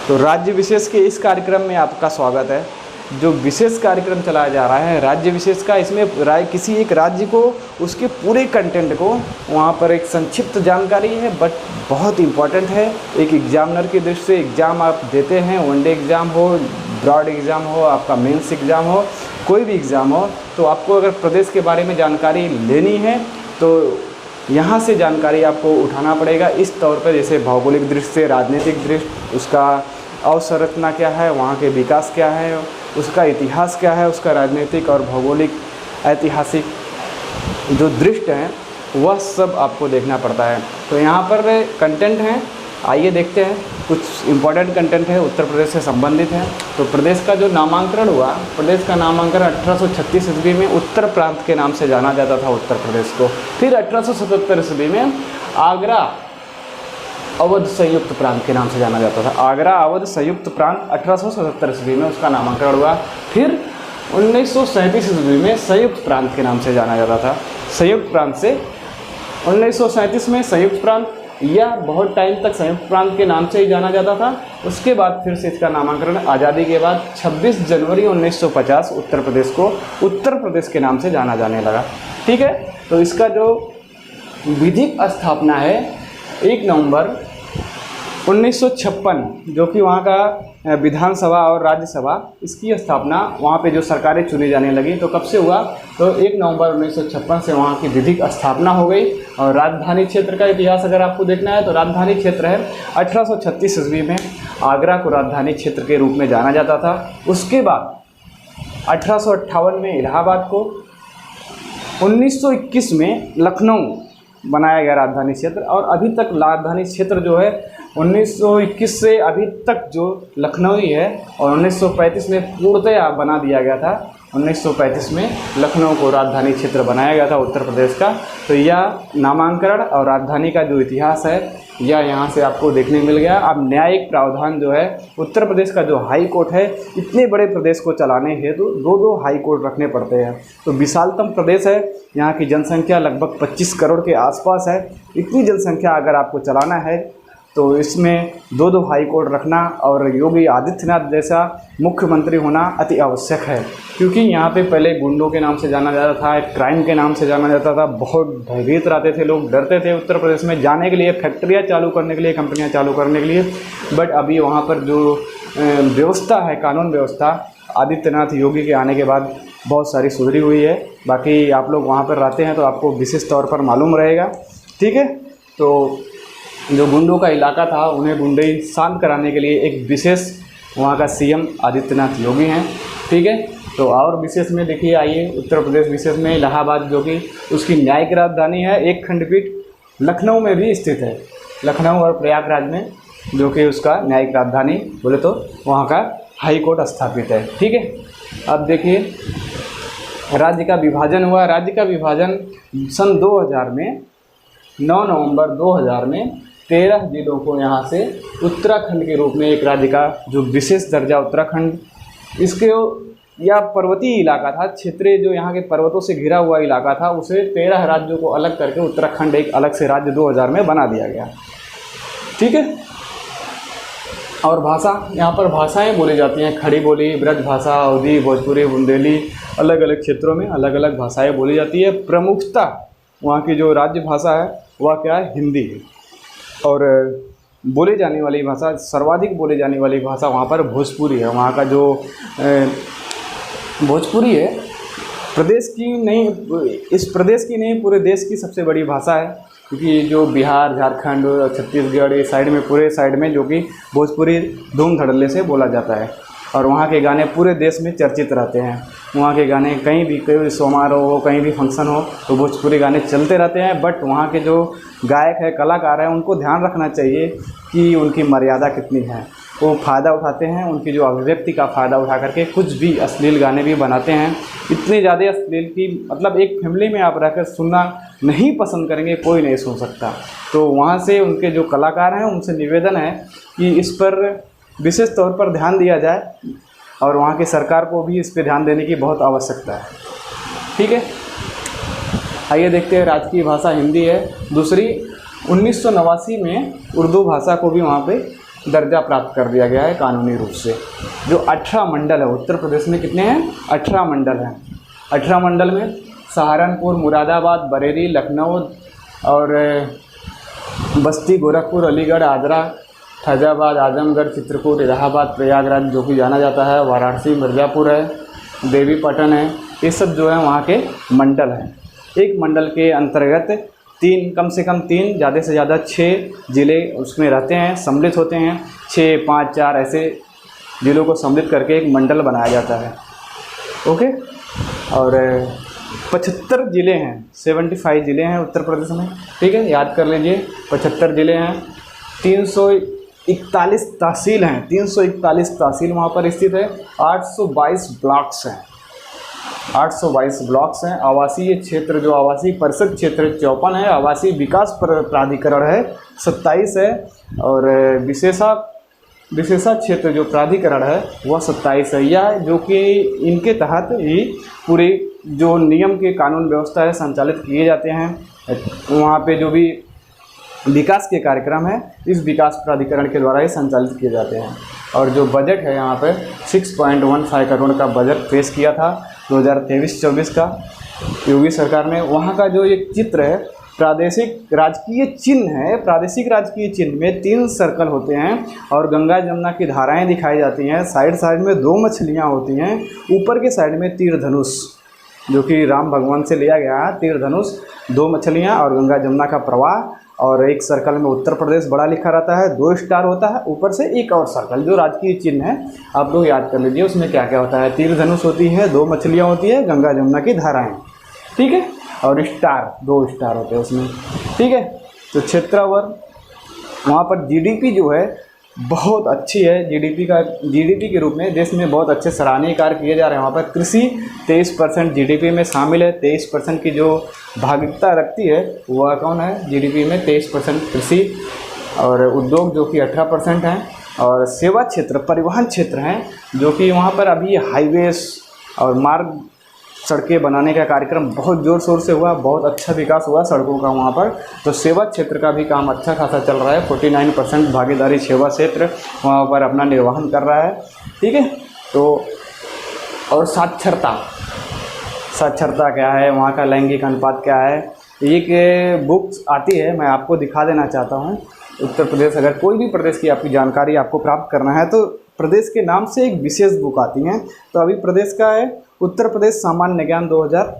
तो राज्य विशेष के इस कार्यक्रम में आपका स्वागत है। जो विशेष कार्यक्रम चलाया जा रहा है राज्य विशेष का, इसमें किसी एक राज्य को उसके पूरे कंटेंट को वहाँ पर एक संक्षिप्त जानकारी है, बट बहुत इम्पॉर्टेंट है। एक एग्जामिनर की दृष्टि से एग्ज़ाम आप देते हैं, वनडे एग्ज़ाम हो, ब्रॉड एग्ज़ाम हो, आपका मेंस एग्ज़ाम हो, कोई भी एग्ज़ाम हो, तो आपको अगर प्रदेश के बारे में जानकारी लेनी है तो यहाँ से जानकारी आपको उठाना पड़ेगा। इस तौर पर जैसे भौगोलिक दृष्टि से, राजनीतिक दृष्टि, उसका अवसंरचना क्या है, वहाँ के विकास क्या है, उसका इतिहास क्या है, उसका राजनीतिक और भौगोलिक ऐतिहासिक जो दृष्टि है वह सब आपको देखना पड़ता है। तो यहाँ पर कंटेंट हैं, आइए देखते हैं। कुछ इम्पोर्टेंट कंटेंट है, उत्तर प्रदेश से संबंधित है। तो प्रदेश का जो नामांकन हुआ, प्रदेश का नामांकन 1836 ईस्वी में उत्तर प्रांत के नाम से जाना जाता था उत्तर प्रदेश को। फिर 1877 ईस्वी में आगरा अवध संयुक्त प्रांत के नाम से जाना जाता था। आगरा अवध संयुक्त प्रांत 1877 ईस्वी में उसका नामांकन हुआ। फिर 1937 ईस्वी में संयुक्त प्रांत के नाम से जाना जाता था। संयुक्त प्रांत से 1937 में संयुक्त प्रांत या बहुत टाइम तक संयुक्त प्रांत के नाम से ही जाना जाता था। उसके बाद फिर से इसका नामांकन आज़ादी के बाद 26 जनवरी 1950 उत्तर प्रदेश को उत्तर प्रदेश के नाम से जाना जाने लगा। ठीक है, तो इसका जो विधिक स्थापना है 1 नवंबर 1956, जो कि वहाँ का विधानसभा और राज्यसभा, इसकी स्थापना वहाँ पे जो सरकारें चुनी जाने लगी, तो कब से हुआ, तो 1 नवंबर 1956 से वहाँ की विधिक स्थापना हो गई। और राजधानी क्षेत्र का इतिहास अगर आपको देखना है तो राजधानी क्षेत्र है 1836 ईस्वी में आगरा को राजधानी क्षेत्र के रूप में जाना जाता था। उसके बाद 1858 में इलाहाबाद को, 1921 में लखनऊ बनाया गया राजधानी क्षेत्र। और अभी तक राजधानी क्षेत्र जो है 1921 से अभी तक जो लखनऊ ही है, और 1935 में पूर्णतया बना दिया गया था। 1935 में लखनऊ को राजधानी क्षेत्र बनाया गया था उत्तर प्रदेश का। तो यह नामांकन और राजधानी का जो इतिहास है यह यहाँ से आपको देखने मिल गया। अब न्यायिक प्रावधान जो है, उत्तर प्रदेश का जो हाई कोर्ट है, इतने बड़े प्रदेश को चलाने हेतु तो 2 हाई कोर्ट रखने पड़ते हैं। तो विशालतम प्रदेश है, यहाँ की जनसंख्या लगभग 25 करोड़ के आसपास है। इतनी जनसंख्या अगर आपको चलाना है तो इसमें 2 हाई कोर्ट रखना और योगी आदित्यनाथ जैसा मुख्यमंत्री होना अति आवश्यक है। क्योंकि यहाँ पे पहले गुंडों के नाम से जाना जाता था, क्राइम के नाम से जाना जाता था, बहुत भयभीत रहते थे लोग, डरते थे उत्तर प्रदेश में जाने के लिए, फैक्ट्रियाँ चालू करने के लिए, कंपनियाँ चालू करने के लिए। बट अभी वहाँ पर जो व्यवस्था है, कानून व्यवस्था, आदित्यनाथ योगी के आने के बाद बहुत सारी सुधरी हुई है। बाकी आप लोग वहाँ पर रहते हैं तो आपको विशेष तौर पर मालूम रहेगा। ठीक है, तो जो गुंडों का इलाका था उन्हें गुंडे शांत कराने के लिए एक विशेष वहाँ का सीएम आदित्यनाथ योगी हैं। ठीक है, तो और विशेष में देखिए, आइए उत्तर प्रदेश विशेष में इलाहाबाद जो कि उसकी न्यायिक राजधानी है, एक खंडपीठ लखनऊ में भी स्थित है, लखनऊ और प्रयागराज में, जो कि उसका न्यायिक राजधानी बोले तो वहाँ का हाई कोर्ट स्थापित है। ठीक है, अब देखिए राज्य का विभाजन हुआ। राज्य का विभाजन सन 2000 में 9 नवंबर 2000 में 13 जिलों को यहाँ से उत्तराखंड के रूप में एक राज्य का जो विशेष दर्जा उत्तराखंड, इसके या पर्वतीय इलाका था, क्षेत्रीय जो यहाँ के पर्वतों से घिरा हुआ इलाका था, उसे 13 राज्यों को अलग करके उत्तराखंड एक अलग से राज्य 2000 में बना दिया गया। ठीक है, और भाषा, यहाँ पर भाषाएं बोली जाती हैं, खड़ी बोली, ब्रज भाषा, अवधी, भोजपुरी, बुंदेली, अलग अलग क्षेत्रों में अलग अलग भाषाएँ बोली जाती है। प्रमुखता वहाँ की जो राज्य भाषा है वह क्या है, हिंदी है। और बोली जाने वाली भाषा, सर्वाधिक बोली जाने वाली भाषा वहाँ पर भोजपुरी है। वहाँ का जो भोजपुरी है प्रदेश की नहीं, इस प्रदेश की नहीं पूरे देश की सबसे बड़ी भाषा है। क्योंकि जो बिहार, झारखंड, छत्तीसगढ़, ये साइड में, पूरे साइड में जो कि भोजपुरी धूम धड़ल्ले से बोला जाता है। और वहाँ के गाने पूरे देश में चर्चित रहते हैं। वहाँ के गाने कहीं भी, कोई समारोह हो, कहीं भी फंक्शन हो, तो भोजपुरी गाने चलते रहते हैं। बट वहाँ के जो गायक है, कलाकार हैं, उनको ध्यान रखना चाहिए कि उनकी मर्यादा कितनी है। वो फ़ायदा उठाते हैं, उनकी जो अभिव्यक्ति का फ़ायदा उठा करके कुछ भी अश्लील गाने भी बनाते हैं। इतने ज़्यादा अश्लील की मतलब एक फैमिली में आप रहकर सुनना नहीं पसंद करेंगे, कोई नहीं सुन सकता। तो वहाँ से उनके जो कलाकार हैं उनसे निवेदन है कि इस पर विशेष तौर पर ध्यान दिया जाए और वहाँ की सरकार को भी इस पर ध्यान देने की बहुत आवश्यकता है। ठीक है, आइए देखते हैं। राजकीय भाषा हिंदी है। दूसरी 1989 में उर्दू भाषा को भी वहाँ पे दर्जा प्राप्त कर दिया गया है कानूनी रूप से। जो 18 मंडल है उत्तर प्रदेश में, कितने हैं? 18 मंडल हैं। 18 मंडल में सहारनपुर, मुरादाबाद, बरेली, लखनऊ और बस्ती, गोरखपुर, अलीगढ़, आगरा, फैजाबाद, आजमगढ़, चित्रकूट, इलाहाबाद, प्रयागराज जो कि जाना जाता है, वाराणसी, मिर्ज़ापुर है, देवीपाटन है, ये सब जो है वहाँ के मंडल हैं। एक मंडल के अंतर्गत कम से कम 3, ज़्यादा से ज़्यादा 6 ज़िले उसमें रहते हैं, सम्मिलित होते हैं। 6, 5, 4 ऐसे ज़िलों को सम्मिलित करके एक मंडल बनाया जाता है। ओके। और 75 ज़िले हैं, 75 ज़िले हैं उत्तर प्रदेश में। ठीक है, याद कर लीजिए 75 ज़िले हैं। 341 तहसील हैं, 341 तहसील वहाँ पर स्थित है। 822 ब्लॉक्स हैं, 822 ब्लॉक्स हैं। आवासीय क्षेत्र, जो आवासीय परिषद क्षेत्र 54 है। आवासीय विकास प्राधिकरण है 27 है। और विशेषा क्षेत्र जो प्राधिकरण है वह 27 है। या जो कि इनके तहत ही पूरे जो नियम के कानून व्यवस्था है संचालित किए जाते हैं। वहाँ पे जो भी विकास के कार्यक्रम है इस विकास प्राधिकरण के द्वारा ही संचालित किए जाते हैं। और जो बजट है यहाँ पे 6.15 करोड़ का बजट पेश किया था 2023-24 का योगी सरकार ने। वहाँ का जो एक चित्र है, प्रादेशिक राजकीय चिन्ह है। प्रादेशिक राजकीय चिन्ह में 3 सर्कल होते हैं और गंगा जमुना की धाराएं दिखाई जाती हैं। साइड साइड में 2 मछलियाँ होती हैं। ऊपर के साइड में तीर धनुष, जो कि राम भगवान से लिया गया है। तीर धनुष, 2 मछलियाँ और गंगा जमुना का प्रवाह। और एक सर्कल में उत्तर प्रदेश बड़ा लिखा रहता है, 2 स्टार होता है। ऊपर से एक और सर्कल जो राजकीय चिन्ह है, आप लोग याद कर लीजिए उसमें क्या क्या होता है। तीर धनुष होती है, 2 मछलियाँ होती है, गंगा जमुना की धाराएं, ठीक है। और स्टार, 2 स्टार होते हैं उसमें, ठीक है। तो क्षेत्रफल वहाँ पर जीडीपी जो है बहुत अच्छी है। जीडीपी के रूप में देश में बहुत अच्छे सराहनीय कार्य किए जा रहे हैं। वहाँ पर कृषि 23% जीडीपी में शामिल है। 23% की जो भागीदारिता रखती है वह कौन है? जीडीपी में 23% कृषि। और उद्योग जो कि 18% हैं। और सेवा क्षेत्र, परिवहन क्षेत्र हैं, जो कि वहाँ पर अभी हाईवेज और मार्ग, सड़कें बनाने का कार्यक्रम बहुत ज़ोर शोर से हुआ, बहुत अच्छा विकास हुआ सड़कों का वहाँ पर। तो सेवा क्षेत्र का भी काम अच्छा खासा चल रहा है। 49% भागीदारी सेवा क्षेत्र वहाँ पर अपना निर्वहन कर रहा है, ठीक है। तो और साक्षरता क्या है, वहाँ का लैंगिक अनुपात क्या है, एक बुक्स आती है, मैं आपको दिखा देना चाहता हूँ। उत्तर प्रदेश, अगर कोई भी प्रदेश की आपकी जानकारी आपको प्राप्त करना है तो प्रदेश के नाम से एक विशेष बुक आती हैं। तो अभी प्रदेश का है उत्तर प्रदेश सामान्य ज्ञान 2000।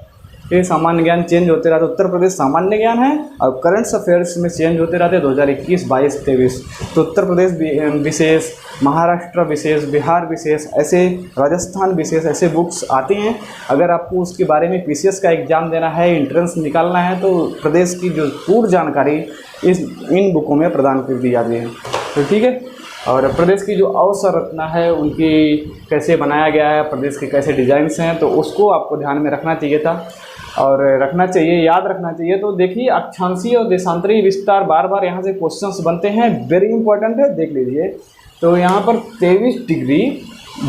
ये सामान्य ज्ञान चेंज होते रहते, उत्तर प्रदेश सामान्य ज्ञान है और करंट्स अफेयर्स में चेंज होते रहते 2021, 22, 23। तो उत्तर प्रदेश विशेष, महाराष्ट्र विशेष, बिहार विशेष, ऐसे राजस्थान विशेष, ऐसे बुक्स आती हैं। अगर आपको उसके बारे में पीसीएस का एग्ज़ाम देना है, एंट्रेंस निकालना है, तो प्रदेश की जो पूर्ण जानकारी इन बुकों में प्रदान कर दी जाती है, तो ठीक है। और प्रदेश की जो अवसंरचना है उनकी कैसे बनाया गया है, प्रदेश के कैसे डिज़ाइंस हैं, तो उसको आपको ध्यान में रखना चाहिए था और रखना चाहिए, याद रखना चाहिए। तो देखिए, अक्षांशीय और देशांतरीय विस्तार, बार बार यहाँ से क्वेश्चंस बनते हैं, वेरी इंपॉर्टेंट है, देख लीजिए। तो यहाँ पर 23 डिग्री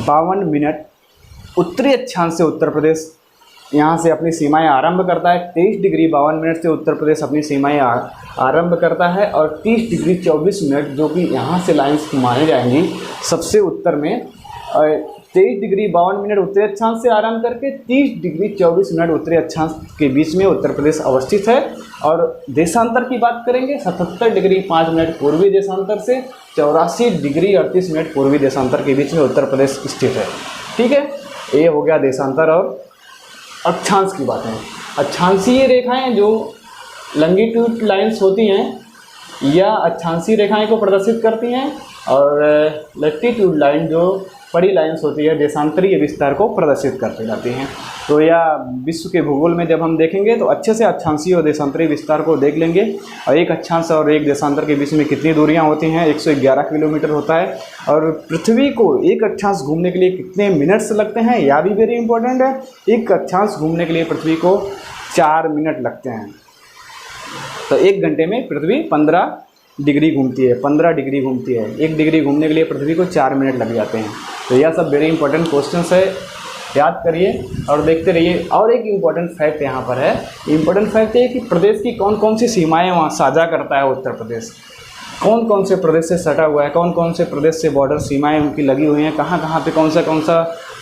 52 मिनट उत्तरी अक्षांश से उत्तर प्रदेश यहाँ से अपनी सीमाएं आरंभ करता है। 23 डिग्री 52 मिनट से उत्तर प्रदेश अपनी सीमाएं आरंभ करता है। और 30 डिग्री 24 मिनट जो कि यहाँ से लाइन्स माने जाएंगी सबसे उत्तर में, 23 डिग्री 52 मिनट उत्तरी अक्षांश से आरंभ करके 30 डिग्री 24 मिनट उत्तरी अक्षांश के बीच में उत्तर प्रदेश अवस्थित है। और देशांतर की बात करेंगे, 77 डिग्री 5 मिनट पूर्वी देशांतर से 84 डिग्री 38 मिनट पूर्वी देशांतर के बीच में उत्तर प्रदेश स्थित है, ठीक है। ये हो गया देशांतर और अक्षांश की बातें। अक्षांशीय रेखाएं जो लॉन्गिट्यूड लाइंस होती हैं या अक्षांशीय रेखाएं को प्रदर्शित करती हैं, और लैटिट्यूड लाइन जो बड़ी लाइंस होती है देशांतरीय विस्तार को प्रदर्शित करती जाती हैं। तो या विश्व के भूगोल में जब हम देखेंगे तो अच्छे से अक्षांशीय और देशांतरीय विस्तार को देख लेंगे। और एक अक्षांश और एक देशांतर के बीच में कितनी दूरियां होती हैं, 111 किलोमीटर होता है। और पृथ्वी को एक अक्षांश घूमने के लिए कितने मिनट्स लगते हैं, यह भी वेरी इंपॉर्टेंट है। एक अक्षांश घूमने के लिए पृथ्वी को 4 मिनट लगते हैं। तो 1 घंटे में पृथ्वी 15 डिग्री घूमती है, 15 डिग्री घूमती है। 1 डिग्री घूमने के लिए पृथ्वी को 4 मिनट लग जाते हैं। तो यह सब वेरी इंपॉर्टेंट क्वेश्चंस है, याद करिए और देखते रहिए। और एक इम्पॉर्टेंट फैक्ट यहाँ पर है, इम्पॉर्टेंट फैक्ट है कि प्रदेश की कौन कौन सी सीमाएं वहाँ साझा करता है उत्तर प्रदेश। कौन कौन से प्रदेश से सटा हुआ है, कौन कौन से प्रदेश से बॉर्डर सीमाएं उनकी लगी हुई हैं, कहाँ कहाँ पे कौन सा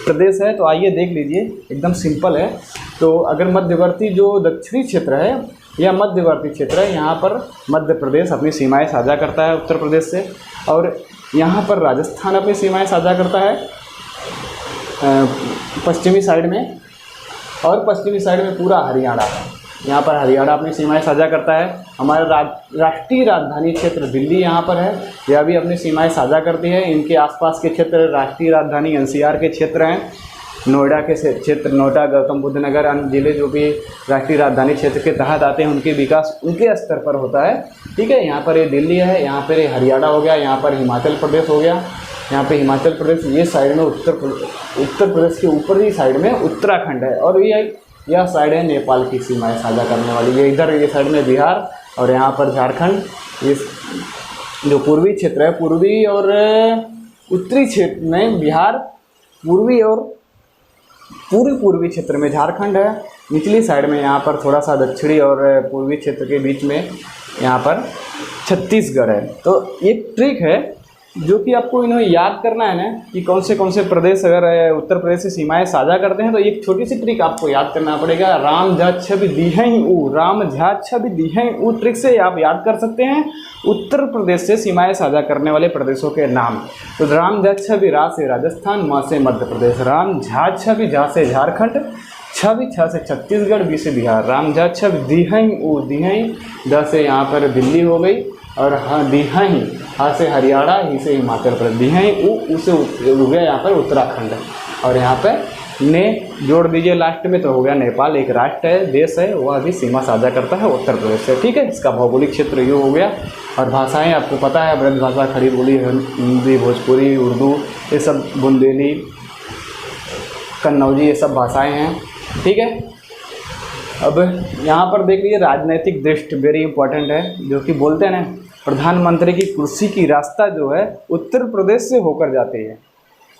प्रदेश है। तो आइए देख लीजिए, एकदम सिंपल है। तो अगर मध्यवर्ती जो दक्षिणी क्षेत्र है या मध्यवर्ती क्षेत्र है, यहाँ पर मध्य प्रदेश अपनी सीमाएं साझा करता है उत्तर प्रदेश से, और यहाँ पर राजस्थान अपनी सीमाएं साझा करता है पश्चिमी साइड में, और पश्चिमी साइड में पूरा हरियाणा, यहाँ पर हरियाणा अपनी सीमाएं साझा करता है। हमारा राष्ट्रीय राजधानी क्षेत्र दिल्ली यहाँ पर है, यह भी अपनी सीमाएं साझा करती है। इनके आसपास के क्षेत्र राष्ट्रीय राजधानी एनसीआर के क्षेत्र हैं। नोएडा के क्षेत्र, नोएडा, गौतम बुद्ध नगर, अन्य जिले जो भी राष्ट्रीय राजधानी क्षेत्र के तहत आते हैं, उनके विकास उनके स्तर पर होता है। ठीक है, यहाँ पर ये दिल्ली है, यहाँ पर ये हरियाणा हो गया, यहाँ पर हिमाचल प्रदेश हो गया, यहाँ पे हिमाचल प्रदेश, ये साइड में उत्तर प्रदेश के ऊपरी साइड में उत्तराखंड है, और यह साइड है नेपाल की सीमाएं साझा करने वाली। ये इधर ये साइड में बिहार, और यहाँ पर झारखंड। ये जो पूर्वी क्षेत्र है, पूर्वी और उत्तरी क्षेत्र में बिहार, पूर्वी और पूर्वी क्षेत्र में झारखंड है, निचली साइड में यहाँ पर थोड़ा सा दक्षिणी और पूर्वी क्षेत्र के बीच में यहाँ पर छत्तीसगढ़ है। तो एक ट्रिक है जो कि आपको इन्हें याद करना है ना, कि कौन से प्रदेश अगर उत्तर प्रदेश से सीमाएं साझा करते हैं, तो एक छोटी सी ट्रिक आपको याद करना पड़ेगा। राम झा छवि दीहें ऊ, राम झा छवि दीहें ऊ ट्रिक से आप याद कर सकते हैं उत्तर प्रदेश से सीमाएं साझा करने वाले प्रदेशों के नाम। तो राम झा छवि रा से राजस्थान, मा से मध्य प्रदेश, राम झा छवि झा से झारखंड, छवि छ से छत्तीसगढ़, बी से बिहार, राम झा छवि दीहें ऊ, दीहें द से यहाँ पर दिल्ली हो गई, और हाँ दिहाई, हाँ से हरियाणा, ही से हिमाचल प्रदेश, दिहाई ऊ से हो गया यहाँ पर उत्तराखंड, और यहाँ पे ने जोड़ दीजिए लास्ट में, तो हो गया नेपाल। एक राष्ट्र है, देश है, वह भी सीमा साझा करता है उत्तर प्रदेश से। ठीक है, इसका भौगोलिक क्षेत्र ये हो गया। और भाषाएं आपको पता है, ब्रज भाषा, खड़ी बोली, हिंदी, भोजपुरी, उर्दू, ये सब, बुंदेली, कन्नौजी, ये सब भाषाएँ हैं। ठीक है, अब यहाँ पर देख लीजिए राजनीतिक दृष्टि, वेरी इंपॉर्टेंट है, जो कि बोलते हैं ना, प्रधानमंत्री की कुर्सी की रास्ता जो है उत्तर प्रदेश से होकर जाती है।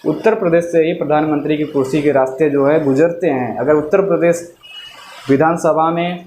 उत्तर प्रदेश से ही प्रधानमंत्री की कुर्सी के रास्ते जो है गुजरते हैं। अगर उत्तर प्रदेश विधानसभा में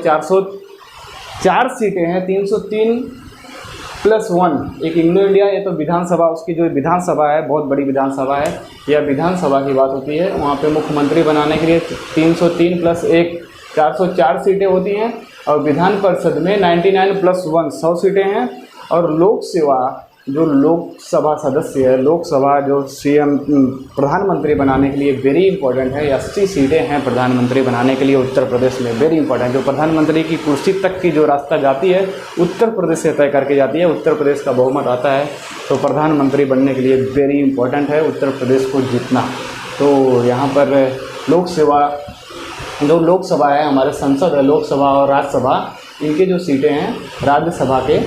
404 सीटें हैं, 303+1, एक इंडो इंडिया, ये तो विधानसभा, उसकी जो विधानसभा है बहुत बड़ी विधानसभा है, यह विधानसभा की बात होती है। वहाँ पे मुख्यमंत्री बनाने के लिए 303+1 404 सीटें होती हैं, और विधान परिषद में 99+1 100 सीटें हैं। और लोक सेवा, जो लोकसभा सदस्य है, लोकसभा जो सीएम प्रधानमंत्री बनाने के लिए वेरी इंपॉर्टेंट है, 80 सीटें हैं प्रधानमंत्री बनाने के लिए उत्तर प्रदेश में, वेरी इंपॉर्टेंट। जो प्रधानमंत्री की कुर्सी तक की जो रास्ता जाती है उत्तर प्रदेश से तय करके जाती है। उत्तर प्रदेश का बहुमत आता है, तो प्रधानमंत्री बनने के लिए वेरी इंपॉर्टेंट है उत्तर प्रदेश को जीतना। तो यहाँ पर लोक सेवा, जो लोकसभा है, हमारे संसद है, लोकसभा और राज्यसभा, इनके जो सीटें हैं, राज्यसभा के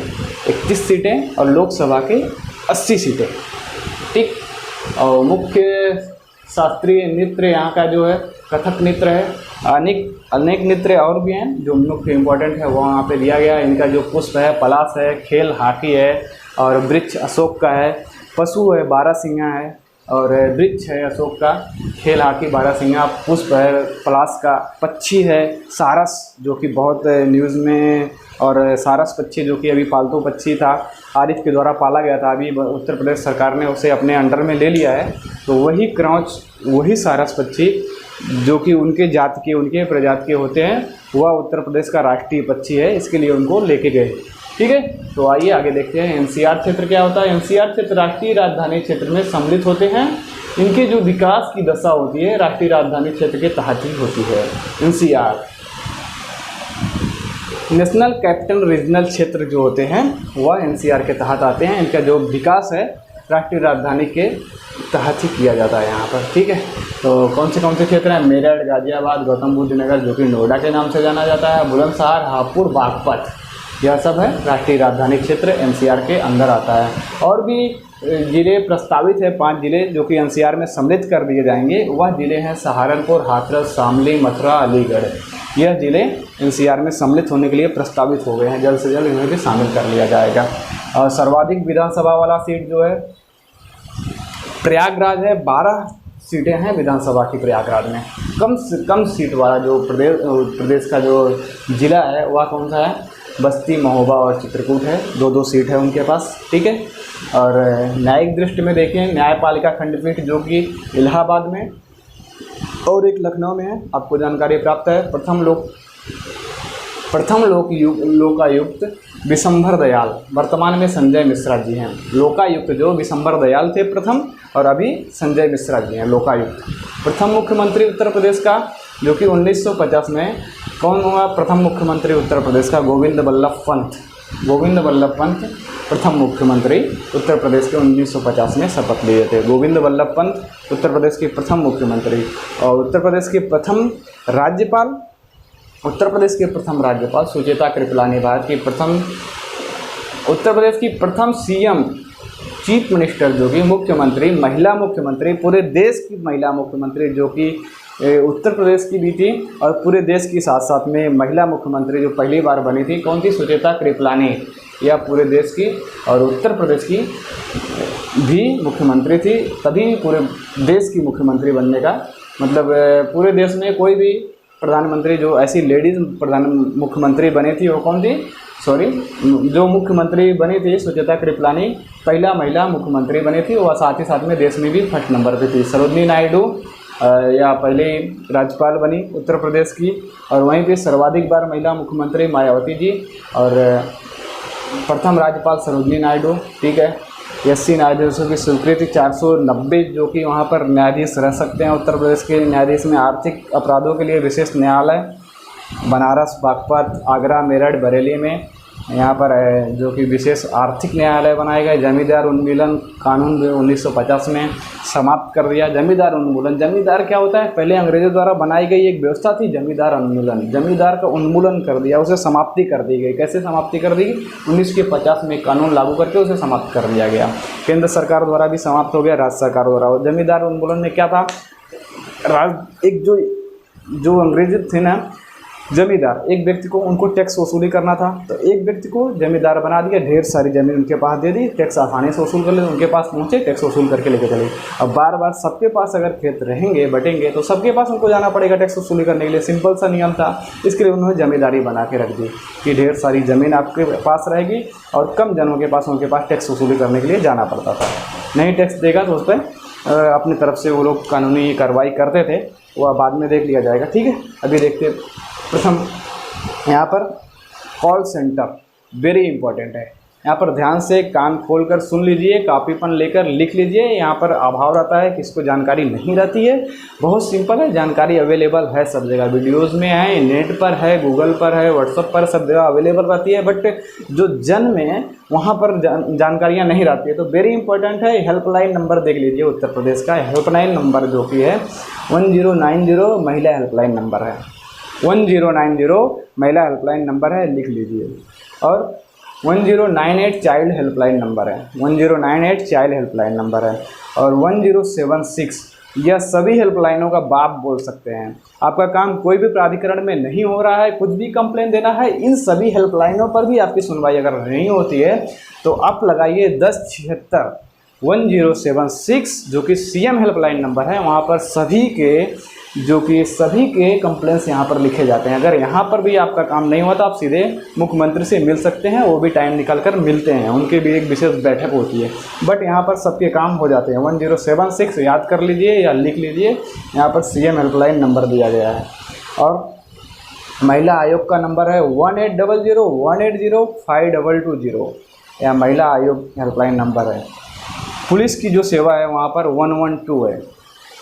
31 सीटें और लोकसभा के 80 सीटें। ठीक, और मुख्य शास्त्रीय नृत्य यहाँ का जो है कथक नृत्य है। अनेक नृत्य और भी हैं जो मुख्य इम्पोर्टेंट है, वो वहाँ पे दिया गया है। इनका जो पुष्प है पलाश है, खेल हाथी है, और वृक्ष अशोक का है, पशु है बारहसिंगा है, और वृक्ष है अशोक का, खेल हाथी बारहसिंगा, पुष्प है पलाश का, पक्षी है सारस, जो कि बहुत न्यूज़ में, और सारस पक्षी जो कि अभी पालतू पक्षी था, आरिफ के द्वारा पाला गया था, अभी उत्तर प्रदेश सरकार ने उसे अपने अंडर में ले लिया है। तो वही क्रॉच, वही सारस पक्षी जो कि उनके जात के, उनके प्रजाति के होते हैं, वह उत्तर प्रदेश का राष्ट्रीय पक्षी है, इसके लिए उनको लेके गए। ठीक है, तो आइए आगे देखते हैं एनसीआर क्षेत्र क्या होता है। एनसीआर क्षेत्र राष्ट्रीय राजधानी क्षेत्र में सम्मिलित होते हैं। इनके जो विकास की दशा होती है राष्ट्रीय राजधानी क्षेत्र के तहत ही होती है। एनसीआर, नेशनल कैपिटल रीजनल क्षेत्र जो होते हैं वह एनसीआर के तहत आते हैं। इनका जो विकास है राष्ट्रीय राजधानी के तहत ही किया जाता है यहाँ पर। ठीक है, तो कौन से क्षेत्र हैं? मेरठ, गाजियाबाद, गौतम बुद्ध नगर जो कि नोएडा के नाम से जाना जाता है, बुलंदशहर, हापुड़, बागपत, यह सब है राष्ट्रीय राजधानी क्षेत्र एनसीआर के अंदर आता है। और भी जिले प्रस्तावित है, 5 जिले जो कि एनसीआर में सम्मिलित कर दिए जाएंगे। वह जिले हैं सहारनपुर, हाथरस, शामली, मथुरा, अलीगढ़। यह जिले एनसीआर में सम्मिलित होने के लिए प्रस्तावित हो गए हैं, जल्द से जल्द इन्हें भी शामिल कर लिया जाएगा। और सर्वाधिक विधानसभा वाला सीट जो है प्रयागराज है, 12 सीटें हैं विधानसभा की प्रयागराज में। कम से कम सीट वाला जो प्रदेश का जो ज़िला है वह कौन सा है? बस्ती, महोबा और चित्रकूट है, 2-2 सीट है उनके पास, ठीक है। और न्यायिक दृष्टि में देखें, न्यायपालिका खंडपीठ जो कि इलाहाबाद में और एक लखनऊ में है, आपको जानकारी प्राप्त है। प्रथम लोकायुक्त विशंभर दयाल, वर्तमान में संजय मिश्रा जी हैं। लोकायुक्त जो विशंभर दयाल थे प्रथम, और अभी संजय मिश्रा जी हैं लोकायुक्त। प्रथम मुख्यमंत्री उत्तर प्रदेश का जो कि 1950 में कौन हुआ प्रथम मुख्यमंत्री उत्तर प्रदेश का? गोविंद वल्लभ पंत। गोविंद वल्लभ पंत प्रथम मुख्यमंत्री उत्तर प्रदेश के 1950 में शपथ लिए थे। गोविंद वल्लभ पंत उत्तर प्रदेश के प्रथम मुख्यमंत्री। और उत्तर प्रदेश के प्रथम राज्यपाल, उत्तर प्रदेश के प्रथम राज्यपाल सुचेता कृपलानी, भारत की प्रथम, उत्तर प्रदेश की प्रथम सीएम, चीफ मिनिस्टर जो कि मुख्यमंत्री, महिला मुख्यमंत्री, पूरे देश की महिला मुख्यमंत्री जो कि उत्तर प्रदेश की भी थी और पूरे देश की साथ साथ में महिला मुख्यमंत्री जो पहली बार बनी थी, कौन थी? सुचेता कृपलानी। यह पूरे देश की और उत्तर प्रदेश की भी मुख्यमंत्री थी। तभी पूरे देश की मुख्यमंत्री बनने का मतलब, पूरे देश में कोई भी प्रधानमंत्री जो ऐसी लेडीज़ मुख्यमंत्री बनी थी वो कौन थी? जो मुख्यमंत्री बनी थी सुचेता कृपलानी, पहला महिला मुख्यमंत्री बनी थी। वह साथ ही साथ में देश में भी फर्स्ट नंबर पे थी। सरोजिनी नायडू या पहले राज्यपाल बनी उत्तर प्रदेश की, और वहीं पे सर्वाधिक बार महिला मुख्यमंत्री मायावती जी, और प्रथम राज्यपाल सरोजिनी नायडू, ठीक है। 80 न्यायाधीशों की स्वीकृति, 490 जो कि वहाँ पर न्यायाधीश रह सकते हैं उत्तर प्रदेश के न्यायाधीश में। आर्थिक अपराधों के लिए विशेष न्यायालय बनारस, बागपत, आगरा, मेरठ, बरेली में यहाँ पर जो कि विशेष आर्थिक न्यायालय बनाए गए। जमींदार उन्मूलन कानून 1950 में समाप्त कर दिया। जमींदार उन्मूलन, जमींदार क्या होता है? पहले अंग्रेजों द्वारा बनाई गई एक व्यवस्था थी जमींदार उन्मूलन। जमींदार का उन्मूलन कर दिया, उसे समाप्ति कर दी गई। कैसे समाप्ति कर दी? 1950 में कानून लागू करके उसे समाप्त कर दिया गया। केंद्र सरकार द्वारा भी समाप्त हो गया, राज्य सरकार द्वारा। जमींदार उन्मूलन में क्या था? एक जो अंग्रेज थे ना, जमींदार, एक व्यक्ति को उनको टैक्स वसूली करना था, तो एक व्यक्ति को जमींदार बना दिया, ढेर सारी ज़मीन उनके पास दे दी, टैक्स आसानी से वसूल कर ले, उनके पास पहुँचे, टैक्स वसूल करके लेके चले। अब बार बार सबके पास अगर खेत रहेंगे, बटेंगे, तो सबके पास उनको जाना पड़ेगा टैक्स वसूली करने के लिए। सिंपल सा नियम था। इसके लिए उन्होंने जमींदारी बना के रख दी कि ढेर सारी ज़मीन आपके पास रहेगी और कम जनों के पास उनके पास टैक्स वसूली करने के लिए जाना पड़ता था। नहीं टैक्स देगा तो उस पर अपनी तरफ से वो लोग कानूनी कार्रवाई करते थे, वह बाद में देख लिया जाएगा, ठीक है। अभी देखते प्रथम यहाँ पर कॉल सेंटर वेरी इंपॉर्टेंट है। यहाँ पर ध्यान से कान खोलकर सुन लीजिए, कॉपी पेन लेकर लिख लीजिए। यहाँ पर अभाव रहता है, किसको जानकारी नहीं रहती है। बहुत सिंपल है, जानकारी अवेलेबल है सब जगह, वीडियोज़ में है, नेट पर है, गूगल पर है, व्हाट्सएप पर, सब जगह अवेलेबल रहती है। बट जो जन में वहाँ पर जानकारियाँ नहीं रहती है, तो वेरी इंपॉर्टेंट है। हेल्पलाइन नंबर देख लीजिए उत्तर प्रदेश का। हेल्पलाइन नंबर जो कि है 1090 महिला हेल्पलाइन नंबर है। 1090 महिला हेल्पलाइन नंबर है, लिख लीजिए। और 1098 चाइल्ड हेल्पलाइन नंबर है, 1098 चाइल्ड हेल्पलाइन नंबर है। और 1076, यह सभी हेल्पलाइनों का बाप बोल सकते हैं। आपका काम कोई भी प्राधिकरण में नहीं हो रहा है, कुछ भी कंप्लेन देना है, इन सभी हेल्पलाइनों पर भी आपकी सुनवाई अगर नहीं होती है तो आप लगाइए 1076 1076 जो कि सीएम हेल्पलाइन नंबर है। वहाँ पर सभी के कंप्लेंट्स यहाँ पर लिखे जाते हैं। अगर यहाँ पर भी आपका काम नहीं हुआ तो आप सीधे मुख्यमंत्री से मिल सकते हैं, वो भी टाइम निकाल कर मिलते हैं, उनकी भी एक विशेष बैठक होती है। बट यहाँ पर सबके काम हो जाते हैं। 1076 याद कर लीजिए या लिख लीजिए, यहाँ पर सीएम हेल्पलाइन नंबर दिया गया है। और महिला आयोग का नंबर है 1800 180 5220, यह महिला आयोग हेल्पलाइन नंबर है। पुलिस की जो सेवा है वहाँ पर 112 है।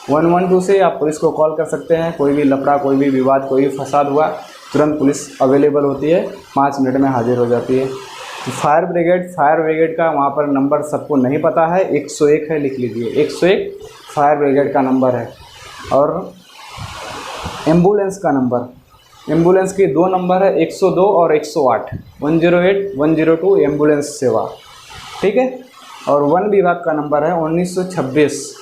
112 से आप पुलिस को कॉल कर सकते हैं। कोई भी लफड़ा, कोई भी विवाद, कोई भी फसाद हुआ, तुरंत पुलिस अवेलेबल होती है, 5 मिनट में हाजिर हो जाती है। फायर ब्रिगेड का वहाँ पर नंबर सबको नहीं पता है, 101 है, लिख लीजिए। 101 फायर ब्रिगेड का नंबर है। और एम्बुलेंस का नंबर, एम्बुलेंस के 2 नंबर है, 102 और 108, 108 102 एम्बुलेंस सेवा, ठीक है। और वन विभाग का नंबर है 1926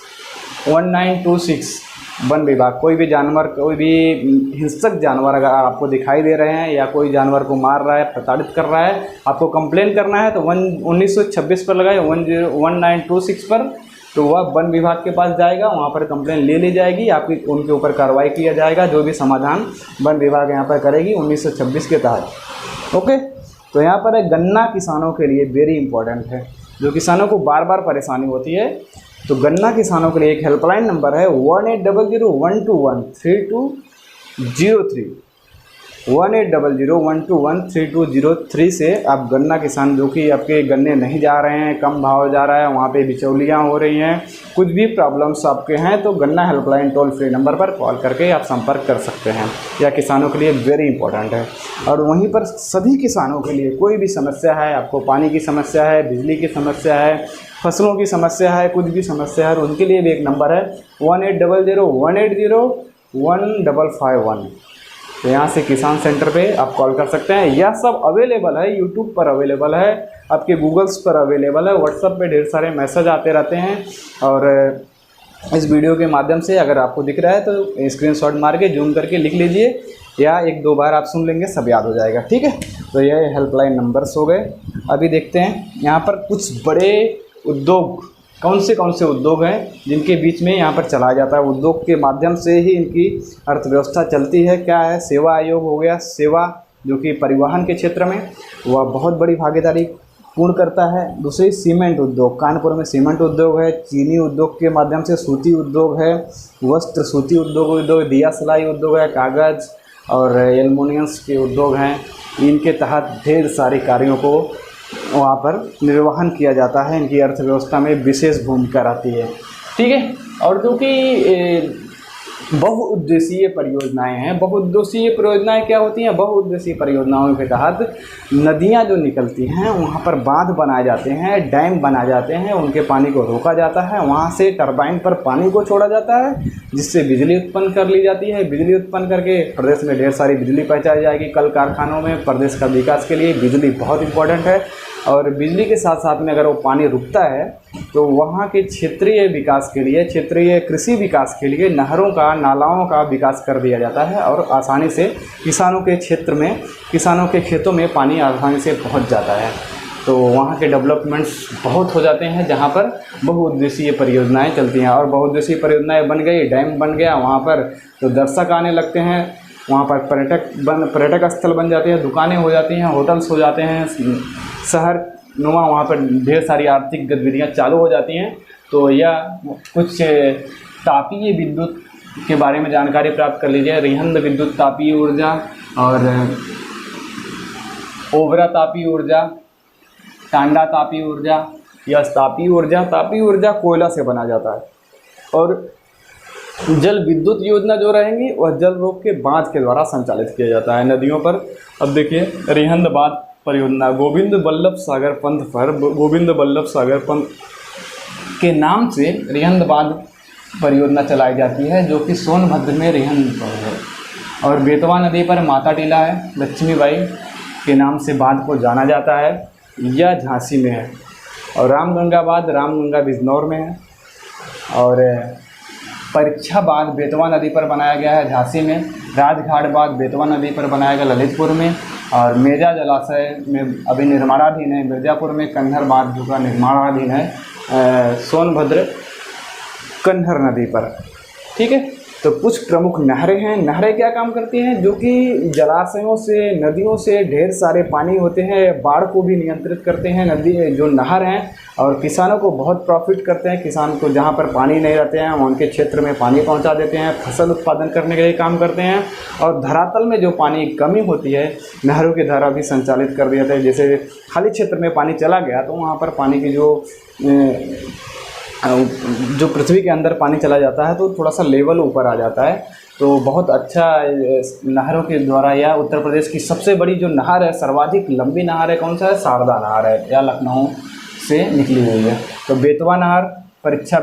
1926, वन विभाग। कोई भी जानवर, कोई भी हिंसक जानवर अगर आपको दिखाई दे रहे हैं या कोई जानवर को मार रहा है, प्रताड़ित कर रहा है, आपको कंप्लेन करना है तो 1926 पर लगाए, 1926 पर, तो वह वन विभाग के पास जाएगा, वहाँ पर कंप्लेन ले ली जाएगी, आपकी उनके ऊपर कार्रवाई किया जाएगा। जो भी समाधान वन विभाग यहाँ पर करेगी 1926 के तहत। ओके, तो यहाँ पर गन्ना किसानों के लिए वेरी इंपॉर्टेंट है, जो किसानों को बार बार परेशानी होती है। तो गन्ना किसानों के लिए एक हेल्पलाइन नंबर है 1800121320 1800121320 से आप गन्ना किसान जो कि आपके गन्ने नहीं जा रहे हैं, कम भाव जा रहा है, वहाँ पे बिचौलियाँ हो रही हैं, कुछ भी प्रॉब्लम्स आपके हैं, तो गन्ना हेल्पलाइन टोल फ्री नंबर पर कॉल करके आप संपर्क कर सकते हैं। यह किसानों के लिए वेरी इंपॉर्टेंट है। और वहीं पर सभी किसानों के लिए कोई भी समस्या है, आपको पानी की समस्या है, बिजली की समस्या है, फसलों की समस्या है, कुछ भी समस्या है, उनके लिए भी एक नंबर है 180018015551। तो यहाँ से किसान सेंटर पे आप कॉल कर सकते हैं। यह सब अवेलेबल है, यूट्यूब पर अवेलेबल है, आपके गूगल्स पर अवेलेबल है, व्हाट्सएप पे ढेर सारे मैसेज आते रहते हैं। और इस वीडियो के माध्यम से अगर आपको दिख रहा है तो स्क्रीनशॉट मार के जूम करके लिख लीजिए, या एक दो बार आप सुन लेंगे, सब याद हो जाएगा। ठीक है, तो ये हेल्पलाइन नंबर्स हो गए। अभी देखते हैं यहाँ पर कुछ बड़े उद्योग कौन से उद्योग हैं जिनके बीच में यहाँ पर चलाया जाता है। उद्योग के माध्यम से ही इनकी अर्थव्यवस्था चलती है। क्या है, सेवा आयोग हो गया, सेवा जो कि परिवहन के क्षेत्र में वह बहुत बड़ी भागीदारी पूर्ण करता है। दूसरी सीमेंट उद्योग, कानपुर में सीमेंट उद्योग है। चीनी उद्योग के माध्यम से सूती उद्योग है, वस्त्र सूती उद्योग, दिया सिलाई उद्योग है, कागज़ और एल्युमिनियम्स के उद्योग हैं। इनके तहत ढेर सारे कार्यों को वहाँ पर निर्वहन किया जाता है। इनकी अर्थव्यवस्था में विशेष भूमिका रहती है। ठीक है, और जो कि बहुउद्देशीय परियोजनाएं हैं। बहुउद्देशीय परियोजनाएं क्या होती हैं? बहुउद्देशीय परियोजनाओं के तहत नदियां जो निकलती हैं वहाँ पर बांध बनाए जाते हैं, डैम बनाए जाते हैं, उनके पानी को रोका जाता है, वहाँ से टरबाइन पर पानी को छोड़ा जाता है, जिससे बिजली उत्पन्न कर ली जाती है। बिजली उत्पन्न करके प्रदेश में ढेर सारी बिजली पहुँचाई जाएगी कल कारखानों में। प्रदेश का विकास के लिए बिजली बहुत इंपॉर्टेंट है। और बिजली के साथ साथ में अगर वो पानी रुकता है तो वहाँ के क्षेत्रीय विकास के लिए, क्षेत्रीय कृषि विकास के लिए नहरों का, नालाओं का विकास कर दिया जाता है और आसानी से किसानों के क्षेत्र में, किसानों के खेतों में पानी आसानी से पहुँच जाता है। तो वहाँ के डेवलपमेंट्स बहुत हो जाते हैं जहाँ पर बहुउद्देशीय परियोजनाएं चलती हैं। और बहुउद्देशीय परियोजनाएं बन गई, डैम बन गया वहाँ पर, तो दर्शक आने लगते हैं वहाँ पर, पर्यटक स्थल बन जाते हैं, दुकानें हो जाती हैं, होटल्स हो जाते हैं, शहर नुमा वहाँ पर ढेर सारी आर्थिक गतिविधियाँ चालू हो जाती हैं। तो यह कुछ तापीय विद्युत के बारे में जानकारी प्राप्त कर लीजिए। रिहंद विद्युत तापीय ऊर्जा और ओबरा तापीय ऊर्जा, टांडा तापीय ऊर्जा। यह तापीय ऊर्जा कोयला से बना जाता है। और जल विद्युत योजना जो रहेंगी वह जल रोक के बांध के द्वारा संचालित किया जाता है नदियों पर। अब देखिए, रिहंद बांध परियोजना गोविंद बल्लभ सागर पंत पर, गोविंद बल्लभ सागर पंत के नाम से रिहंद बांध परियोजना चलाई जाती है, जो कि सोनभद्र में रिहंद पर है। और बेतवा नदी पर माता टीला है, लक्ष्मीबाई के नाम से बांध को जाना जाता है। यह झांसी में है। और रामगंगा बिजनौर में है। और परीक्षा बांध बेतवा नदी पर बनाया गया है झांसी में। राजघाट बांध बेतवा नदी पर बनाया गया ललितपुर में। और मेजा जलाशय में अभी निर्माणाधीन है मिर्ज़ापुर में। कन्हर बांध जो का निर्माणाधीन है सोनभद्र कन्हर नदी पर। ठीक है, तो कुछ प्रमुख नहरें हैं। नहरें क्या काम करती हैं? जो कि जलाशयों से, नदियों से ढेर सारे पानी होते हैं, बाढ़ को भी नियंत्रित करते हैं नदी जो नहर हैं, और किसानों को बहुत प्रॉफिट करते हैं। किसान को जहाँ पर पानी नहीं रहते हैं उनके क्षेत्र में पानी पहुँचा देते हैं, फसल उत्पादन करने के लिए काम करते हैं। और धरातल में जो पानी की कमी होती है, नहरों के द्वारा भी संचालित कर दिया जाता है। जैसे खाली क्षेत्र में पानी चला गया तो वहाँ पर पानी की जो पृथ्वी के अंदर पानी चला जाता है तो थोड़ा सा लेवल ऊपर आ जाता है। तो बहुत अच्छा नहरों के द्वारा। या उत्तर प्रदेश की सबसे बड़ी जो नहर है, सर्वाधिक लंबी नहर है, कौन सा है? शारदा नहर है, या लखनऊ से निकली हुई है। तो बेतवा नहर, परीक्षा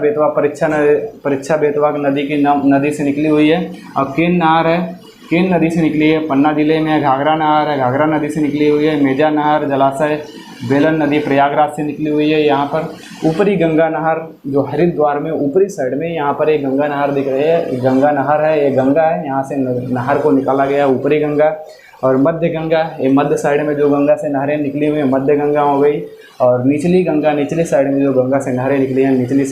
बेतवा नदी से निकली हुई है। और केन नहर है, केन नदी से निकली है, पन्ना जिले में। घाघरा नहर है, घाघरा नदी से निकली हुई है। मेजा नहर जलाशय बेलन नदी प्रयागराज से निकली हुई है। यहाँ पर ऊपरी गंगा नहर जो हरिद्वार में ऊपरी साइड में, यहाँ पर एक गंगा नहर दिख रही है, गंगा नहर है, ये गंगा है, यहाँ से नहर को निकाला गया ऊपरी गंगा। और मध्य गंगा, ये मध्य साइड में जो गंगा से नहरें निकली हुई हैं मध्य गंगा हो गई। और निचली गंगा, निचली साइड में जो गंगा से नहरें निकली हैं, निचली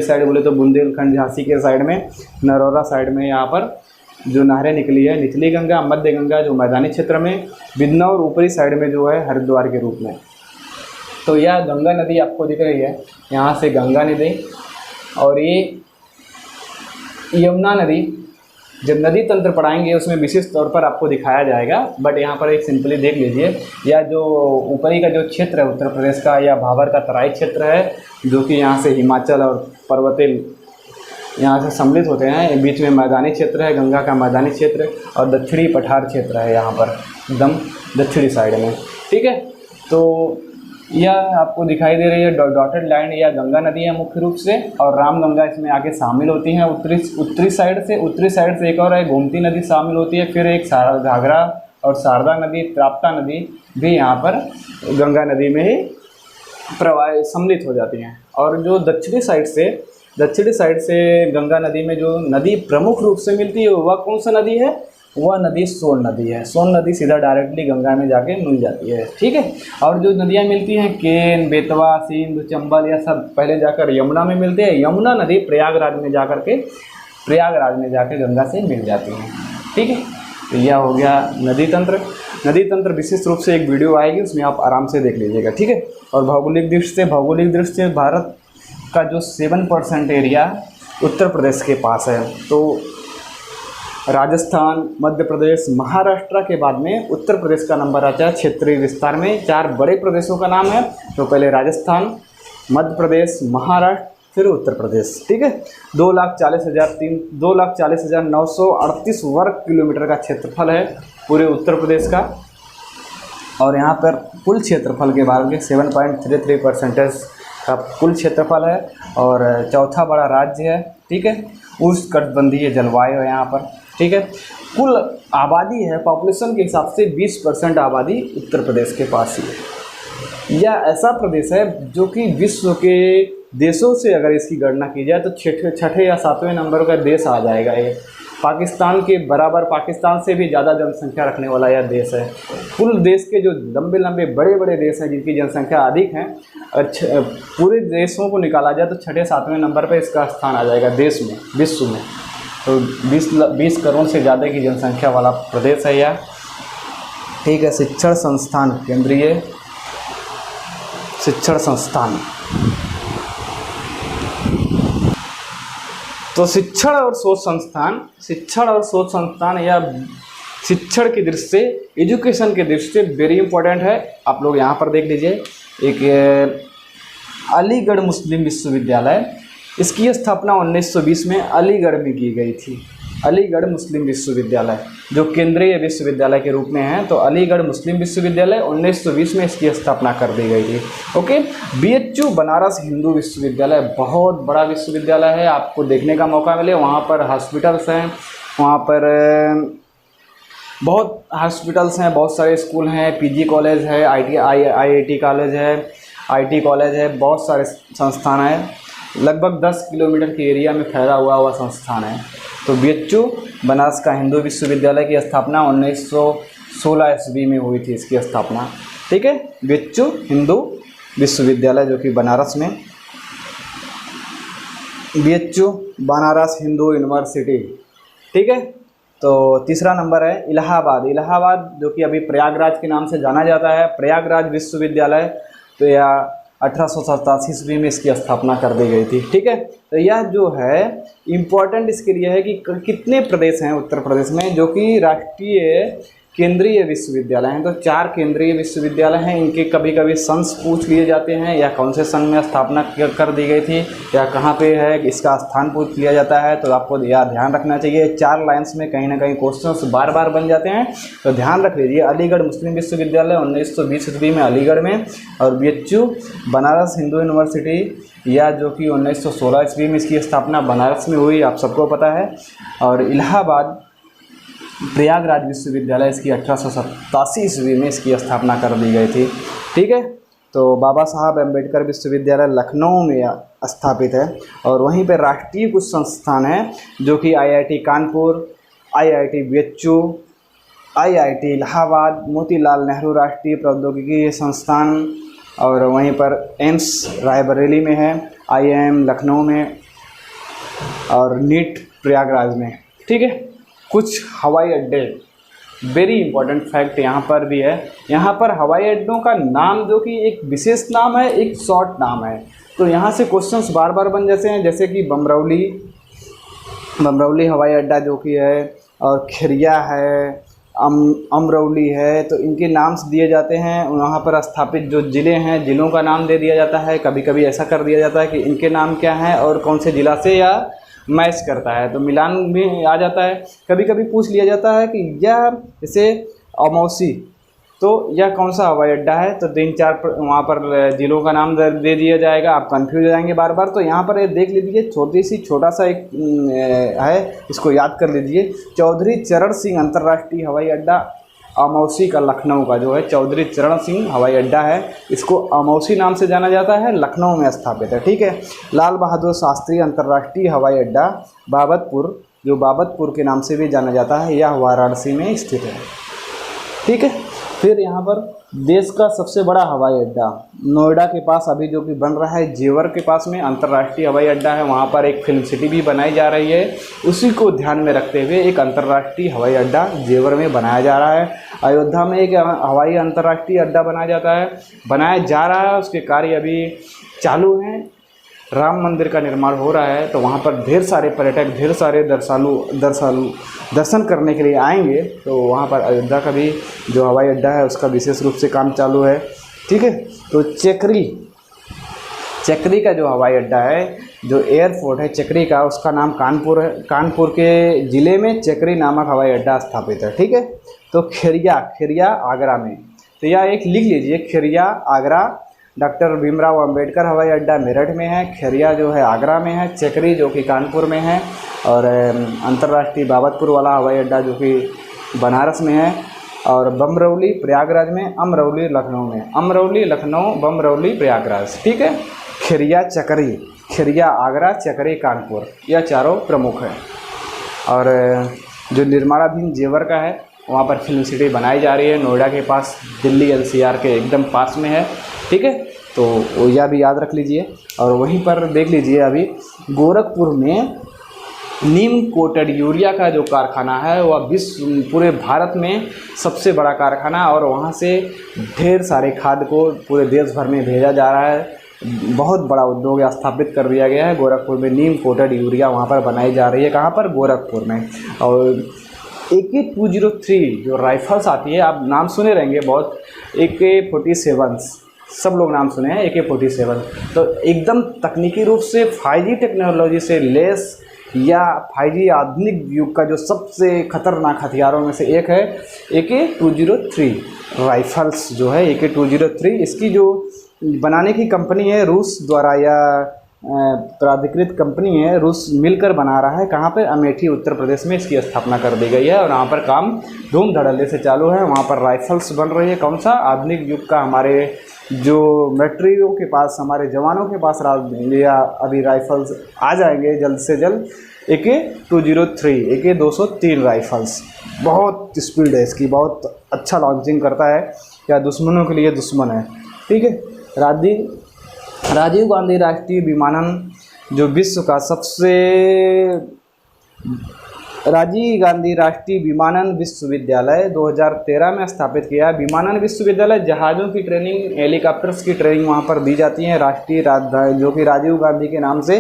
साइड बोले तो बुंदेलखंड झांसी के साइड में, नरौरा साइड में यहाँ पर जो नहरें निकली है, निचली गंगा, मध्य गंगा जो मैदानी क्षेत्र में, बिजनौर ऊपरी साइड में जो है हरिद्वार के रूप में। तो यह गंगा नदी आपको दिख रही है, यहाँ से गंगा नदी, और ये यमुना नदी। जब नदी तंत्र पढ़ाएंगे उसमें विशेष तौर पर आपको दिखाया जाएगा, बट यहाँ पर एक सिंपली देख लीजिए, या जो ऊपरी का जो क्षेत्र है उत्तर प्रदेश का, या भाबर का तराई क्षेत्र है, जो कि यहाँ से हिमाचल और पर्वतीय यहाँ से सम्मिलित होते हैं। बीच में मैदानी क्षेत्र है, गंगा का मैदानी क्षेत्र, और दक्षिणी पठार क्षेत्र है यहाँ पर एकदम दक्षिणी साइड में। ठीक है, तो यह आपको दिखाई दे रही है डॉटेड लाइन, या गंगा नदी है मुख्य रूप से, और रामगंगा इसमें आके शामिल होती हैं उत्तरी साइड से। उत्तरी साइड से एक और है गोमती नदी शामिल होती है, फिर एक घाघरा और शारदा नदी, त्राप्ता नदी भी यहाँ पर गंगा नदी में ही प्रवाह सम्मिलित हो जाती हैं। और जो दक्षिणी साइड से गंगा नदी में जो नदी प्रमुख रूप से मिलती है वह कौन सा नदी है? वह नदी सोन नदी है। सोन नदी सीधा डायरेक्टली गंगा में जाके मिल जाती है। ठीक है, और जो नदियाँ मिलती हैं केन, बेतवा, सिंधु, चंबल, यह सब पहले जाकर यमुना में मिलते हैं। यमुना नदी प्रयागराज में जाके गंगा से मिल जाती हैं। ठीक है, तो यह हो गया नदी तंत्र विशेष रूप से एक वीडियो आएगी, उसमें आप आराम से देख लीजिएगा। ठीक है, और भौगोलिक दृष्टि से भारत का जो 7% एरिया उत्तर प्रदेश के पास है, तो राजस्थान, मध्य प्रदेश, महाराष्ट्र के बाद में उत्तर प्रदेश का नंबर आता है क्षेत्रीय विस्तार में। 4 बड़े प्रदेशों का नाम है, तो पहले राजस्थान, मध्य प्रदेश, महाराष्ट्र, फिर उत्तर प्रदेश। ठीक है, 2,40,938 वर्ग किलोमीटर का क्षेत्रफल है पूरे उत्तर प्रदेश का, और यहाँ पर कुल क्षेत्रफल के बारे में 7.33% का कुल क्षेत्रफल है, और चौथा बड़ा राज्य है। ठीक है, उष्णकटिबंधीय जलवायु है यहाँ पर। ठीक है, कुल आबादी है, पॉपुलेशन के हिसाब से 20% आबादी उत्तर प्रदेश के पास ही है। यह ऐसा प्रदेश है जो कि विश्व के देशों से अगर इसकी गणना की जाए तो छठे या 7वें नंबर का देश आ जाएगा। ये पाकिस्तान के बराबर, पाकिस्तान से भी ज़्यादा जनसंख्या रखने वाला यह देश है। कुल देश के जो लंबे बड़े देश हैं जिनकी जनसंख्या अधिक है, पूरे देशों को निकाला जाए तो 6-7वें नंबर पर इसका स्थान आ जाएगा देश में, विश्व में। तो 20 करोड़ से ज़्यादा की जनसंख्या वाला प्रदेश है यह। ठीक है, शिक्षण संस्थान, केंद्रीय शिक्षण संस्थान, तो शिक्षण और शोध संस्थान या शिक्षण की दृष्टि से, एजुकेशन की दृष्टि से वेरी इंपॉर्टेंट है। आप लोग यहाँ पर देख लीजिए, एक अलीगढ़ मुस्लिम विश्वविद्यालय, इसकी स्थापना 1920 में अलीगढ़ में की गई थी। अलीगढ़ मुस्लिम विश्वविद्यालय जो केंद्रीय विश्वविद्यालय के रूप में है, तो अलीगढ़ मुस्लिम विश्वविद्यालय 1920 में इसकी स्थापना कर दी गई थी। ओके, BHU बनारस हिंदू विश्वविद्यालय बहुत बड़ा विश्वविद्यालय है, आपको देखने का मौका मिले। वहाँ पर हॉस्पिटल्स हैं, वहाँ पर बहुत सारे स्कूल हैं, PG कॉलेज है, IIT कॉलेज है, बहुत सारे संस्थान हैं। लगभग 10 किलोमीटर के एरिया में फैला हुआ संस्थान है। तो BHU बनारस का हिंदू विश्वविद्यालय की स्थापना 1916 ईस्वी में हुई थी इसकी स्थापना। ठीक है, BHU हिंदू विश्वविद्यालय जो कि बनारस में, BHU बनारस हिंदू यूनिवर्सिटी। ठीक है, तो तीसरा नंबर है इलाहाबाद जो कि अभी प्रयागराज के नाम से जाना जाता है, प्रयागराज विश्वविद्यालय। तो यह 1887 ईस्वी में इसकी स्थापना कर दी गई थी। ठीक है, तो यह जो है इम्पोर्टेंट इसके लिए है कि कितने प्रदेश हैं उत्तर प्रदेश में जो कि राष्ट्रीय केंद्रीय विश्वविद्यालय हैं। तो 4 केंद्रीय विश्वविद्यालय हैं, इनके कभी कभी सन्स पूछ लिए जाते हैं, या कौन से सन में स्थापना कर दी गई थी, या कहाँ पे है, इसका स्थान पूछ लिया जाता है। तो आपको यह ध्यान रखना चाहिए, 4 लाइन्स में कहीं ना कहीं क्वेश्चंस बार बार बन जाते हैं, तो ध्यान रख लीजिए। अलीगढ़ मुस्लिम विश्वविद्यालय 1920 ईस्वी में अलीगढ़ में, और BHU बनारस हिंदू यूनिवर्सिटी या जो कि 1916 ईस्वी में इसकी स्थापना बनारस में हुई, आप सबको पता है। और इलाहाबाद प्रयागराज विश्वविद्यालय इसकी 1887 ईस्वी में इसकी स्थापना कर दी गई थी। ठीक है, तो बाबा साहब अम्बेडकर विश्वविद्यालय लखनऊ में स्थापित है, और वहीं पर राष्ट्रीय कुछ संस्थान हैं जो कि IIT Kanpur, IIT BHU, IIT Allahabad, Motilal Nehru राष्ट्रीय प्रौद्योगिकी संस्थान, और वहीं पर एम्स रायबरेली में है, IIM लखनऊ में, और NIT प्रयागराज में। ठीक है, कुछ हवाई अड्डे, वेरी इंपॉर्टेंट फैक्ट यहाँ पर भी है। यहाँ पर हवाई अड्डों का नाम जो कि एक विशेष नाम है, एक शॉर्ट नाम है। तो यहाँ से क्वेश्चंस बार बार बन जाते हैं, जैसे कि बमरौली हवाई अड्डा जो कि है, और खिरिया है, अमरौली है। तो इनके नाम्स दिए जाते हैं। वहाँ पर स्थापित जो ज़िले हैं, ज़िलों का नाम दे दिया जाता है। कभी कभी ऐसा कर दिया जाता है कि इनके नाम क्या हैं और कौन से ज़िला से या मैच करता है, तो मिलान भी आ जाता है। कभी कभी पूछ लिया जाता है कि यह जैसे अमौसी, तो यह कौन सा हवाई अड्डा है, तो 3-4 वहाँ पर ज़िलों का नाम दे दिया जाएगा। आप कंफ्यूज हो जाएंगे बार बार। तो यहाँ पर ये देख लीजिए, छोटा सा एक है, इसको याद कर लीजिए। चौधरी चरण सिंह अंतर्राष्ट्रीय हवाई अड्डा अमौसी का, लखनऊ का जो है चौधरी चरण सिंह हवाई अड्डा है, इसको अमौसी नाम से जाना जाता है, लखनऊ में स्थापित है। ठीक है। लाल बहादुर शास्त्री अंतर्राष्ट्रीय हवाई अड्डा बाबतपुर, जो बाबतपुर के नाम से भी जाना जाता है, यह वाराणसी में स्थित है। ठीक है। फिर यहाँ पर देश का सबसे बड़ा हवाई अड्डा नोएडा के पास अभी जो कि बन रहा है, जेवर के पास में अंतर्राष्ट्रीय हवाई अड्डा है। वहाँ पर एक फिल्म सिटी भी बनाई जा रही है। उसी को ध्यान में रखते हुए एक अंतर्राष्ट्रीय हवाई अड्डा जेवर में बनाया जा रहा है। अयोध्या में एक हवाई अंतर्राष्ट्रीय अड्डा बनाया जा रहा है। उसके कार्य अभी चालू हैं। राम मंदिर का निर्माण हो रहा है, तो वहाँ पर ढेर सारे पर्यटक, ढेर सारे दर्शन करने के लिए आएंगे। तो वहाँ पर अयोध्या का भी जो हवाई अड्डा है उसका विशेष रूप से काम चालू है। ठीक है। तो चक्री का जो हवाई अड्डा है, जो एयरपोर्ट है चक्री का, उसका नाम कानपुर है। कानपुर के ज़िले में चक्री नामक हवाई अड्डा स्थापित है। ठीक है। तो खिरिया आगरा में, तो यह एक लिख लीजिए, खिरिया आगरा। डॉक्टर भीमराव अंबेडकर हवाई अड्डा मेरठ में है, खिरिया जो है आगरा में है, चक्री जो कि कानपुर में है, और अंतर्राष्ट्रीय बाबतपुर वाला हवाई अड्डा जो कि बनारस में है, और बमरौली प्रयागराज में, अमरौली लखनऊ में। अमरौली लखनऊ, बमरौली प्रयागराज। ठीक है। खिरिया चक्री, खिरिया आगरा, चक्री कानपुर, यह चारों प्रमुख हैं। और जो निर्माणाधीन जेवर का है, वहाँ पर फिल्म सिटी बनाई जा रही है, नोएडा के पास, दिल्ली NCR के एकदम पास में है। ठीक है। तो यह भी याद रख लीजिए। और वहीं पर देख लीजिए, अभी गोरखपुर में नीम कोटेड यूरिया का जो कारखाना है, वह पूरे भारत में सबसे बड़ा कारखाना, और वहाँ से ढेर सारे खाद को पूरे देश भर में भेजा जा रहा है। बहुत बड़ा उद्योग स्थापित कर दिया गया है गोरखपुर में। नीम कोटेड यूरिया वहाँ पर बनाई जा रही है। कहाँ पर? गोरखपुर में। और AK-203 जो राइफल्स आती है, आप नाम सुने रहेंगे बहुत, AK-47, सब लोग नाम सुने हैं AK-47। तो एकदम तकनीकी रूप से 5G टेक्नोलॉजी से लेस, या 5G आधुनिक युग का जो सबसे खतरनाक हथियारों में से एक है AK-203 राइफल्स जो है। AK-203 इसकी जो बनाने की कंपनी है, रूस द्वारा या प्राधिकृत कंपनी है, रूस मिलकर बना रहा है। कहाँ पे? अमेठी उत्तर प्रदेश में इसकी स्थापना कर दी गई है, और वहाँ पर काम धूम धड़ल्ले से चालू है। वहाँ पर राइफल्स बन रही है। कौन सा? आधुनिक युग का। हमारे जो मिलिट्रियों के पास, हमारे जवानों के पास अभी राइफल्स आ जाएंगे जल्द से जल्द। AK-203, AK-203 राइफल्स, बहुत स्पीड है इसकी, बहुत अच्छा लॉन्चिंग करता है, या दुश्मनों के लिए दुश्मन है। ठीक है। राजीव गांधी राष्ट्रीय विमानन, जो विश्व का सबसे, राजीव गांधी राष्ट्रीय विमानन विश्वविद्यालय 2013 में स्थापित किया। विमानन विश्वविद्यालय, जहाज़ों की ट्रेनिंग, हेलीकॉप्टर्स की ट्रेनिंग वहाँ पर दी जाती है। राष्ट्रीय राजधानी जो कि राजीव गांधी के नाम से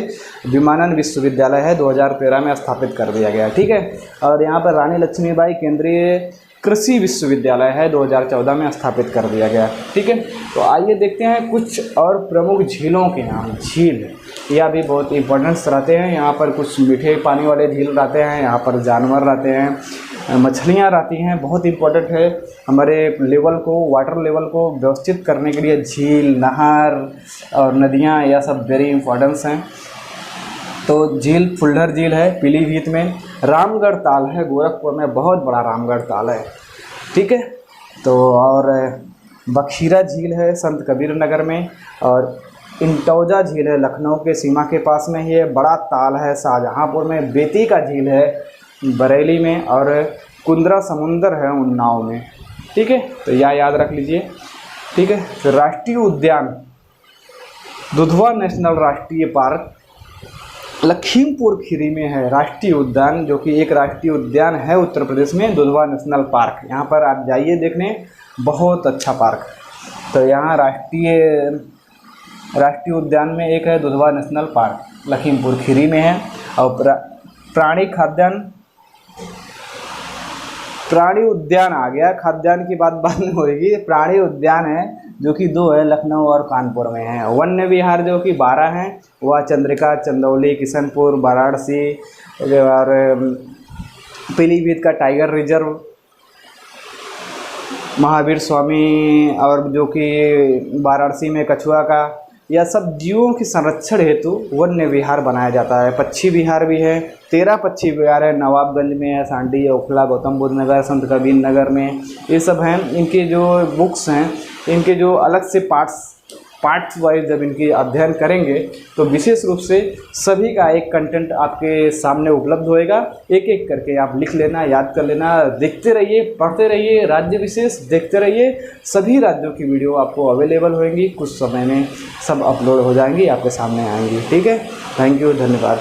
विमानन विश्वविद्यालय है, 2013 में स्थापित कर दिया गया। ठीक है। और यहाँ पर रानी लक्ष्मीबाई केंद्रीय कृषि विश्वविद्यालय है, 2014 में स्थापित कर दिया गया। ठीक है। तो आइए देखते हैं कुछ और प्रमुख झीलों के नाम। झील, यह भी बहुत इंपॉर्टेंस रहते हैं। यहाँ पर कुछ मीठे पानी वाले झील रहते हैं, यहाँ पर जानवर रहते हैं, मछलियाँ रहती हैं। बहुत इंपॉर्टेंट है हमारे लेवल को, वाटर लेवल को व्यवस्थित करने के लिए झील, नहर और नदियाँ, यह सब वेरी इंपॉर्टेंस हैं। तो झील फुल्लर झील है पीलीभीत में। रामगढ़ ताल है गोरखपुर में, बहुत बड़ा रामगढ़ ताल है। ठीक है। तो और बखीरा झील है संत कबीर नगर में, और इंटौजा झील है लखनऊ के सीमा के पास में ही है। बड़ा ताल है शाहजहाँपुर में। बेती का झील है बरेली में, और कुंद्रा समुंदर है उन्नाव में। ठीक है। तो यह याद रख लीजिए। ठीक है। फिर राष्ट्रीय उद्यान, दुधवा नेशनल राष्ट्रीय पार्क, लखीमपुर खीरी में है राष्ट्रीय उद्यान, जो कि एक राष्ट्रीय उद्यान है उत्तर प्रदेश में, दुधवा नेशनल पार्क। यहाँ पर आप जाइए देखने, बहुत अच्छा पार्क। तो यहाँ राष्ट्रीय उद्यान में एक है दुधवा नेशनल पार्क, लखीमपुर खीरी में है। और प्राणी उद्यान आ गया, खाद्यान्न की बात बाद में होगी। प्राणी उद्यान है जो कि 2 है, लखनऊ और कानपुर में है। वन्य विहार जो कि 12 हैं, वह चंद्रिका, चंदौली, किशनपुर, वाराणसी और पीलीभीत का टाइगर रिजर्व, महावीर स्वामी, और जो कि वाराणसी में कछुआ का, यह सब जीवों के संरक्षण हेतु वन्य विहार बनाया जाता है। पक्षी विहार भी है, 13 पक्षी विहार है, नवाबगंज में है, सांडी, ओखला, गौतम बुद्ध नगर, संत कबीर नगर में, ये सब हैं। इनके जो बुक्स हैं, इनके जो अलग से पार्ट्स वाइज जब इनकी अध्ययन करेंगे तो विशेष रूप से सभी का एक कंटेंट आपके सामने उपलब्ध होएगा। एक एक करके आप लिख लेना, याद कर लेना, देखते रहिए, पढ़ते रहिए, राज्य विशेष देखते रहिए। सभी राज्यों की वीडियो आपको अवेलेबल होंगी, कुछ समय में सब अपलोड हो जाएंगी, आपके सामने आएंगी। ठीक है, थैंक यू, धन्यवाद।